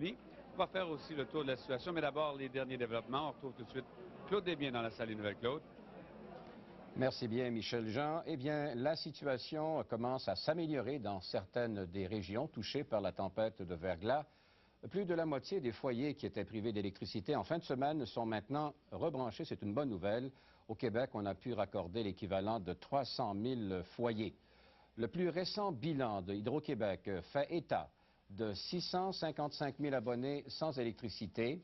On va faire aussi le tour de la situation, mais d'abord les derniers développements. On retrouve tout de suite Claude Desbiens dans la salle des nouvelles. Claude. Merci bien, Michel-Jean. Eh bien, la situation commence à s'améliorer dans certaines des régions touchées par la tempête de verglas. Plus de la moitié des foyers qui étaient privés d'électricité en fin de semaine sont maintenant rebranchés. C'est une bonne nouvelle. Au Québec, on a pu raccorder l'équivalent de 300 000 foyers. Le plus récent bilan de Hydro-Québec fait état de 655 000 abonnés sans électricité.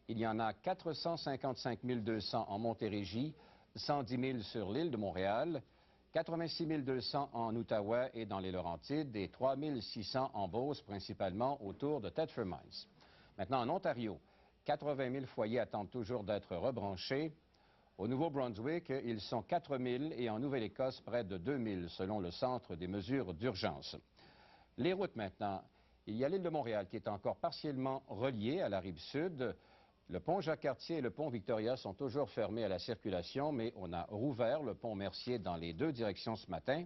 Il y en a 455 200 en Montérégie, 110 000 sur l'île de Montréal, 86 200 en Outaouais et dans les Laurentides et 3 600 en Beauce, principalement autour de Thetford Mines. Maintenant, en Ontario, 80 000 foyers attendent toujours d'être rebranchés. Au Nouveau-Brunswick, ils sont 4 000 et en Nouvelle-Écosse, près de 2 000, selon le Centre des mesures d'urgence. Les routes maintenant. Il y a l'île de Montréal qui est encore partiellement reliée à la rive sud. Le pont Jacques-Cartier et le pont Victoria sont toujours fermés à la circulation, mais on a rouvert le pont Mercier dans les deux directions ce matin.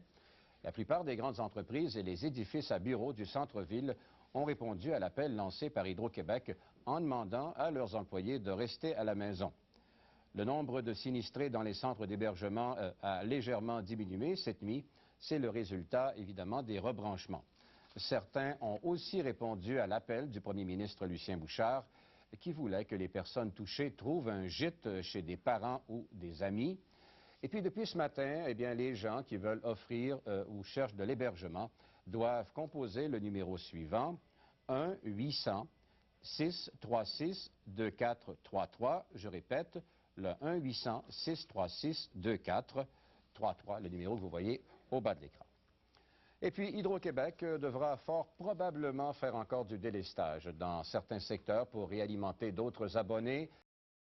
La plupart des grandes entreprises et les édifices à bureaux du centre-ville ont répondu à l'appel lancé par Hydro-Québec en demandant à leurs employés de rester à la maison. Le nombre de sinistrés dans les centres d'hébergement a légèrement diminué cette nuit. C'est le résultat, évidemment, des rebranchements. Certains ont aussi répondu à l'appel du premier ministre Lucien Bouchard, qui voulait que les personnes touchées trouvent un gîte chez des parents ou des amis. Et puis, depuis ce matin, eh bien, les gens qui veulent offrir ou cherchent de l'hébergement doivent composer le numéro suivant, 1-800-636-2433. Je répète, le 1-800-636-2433, le numéro que vous voyez au bas de l'écran. Et puis, Hydro-Québec devra fort probablement faire encore du délestage dans certains secteurs pour réalimenter d'autres abonnés.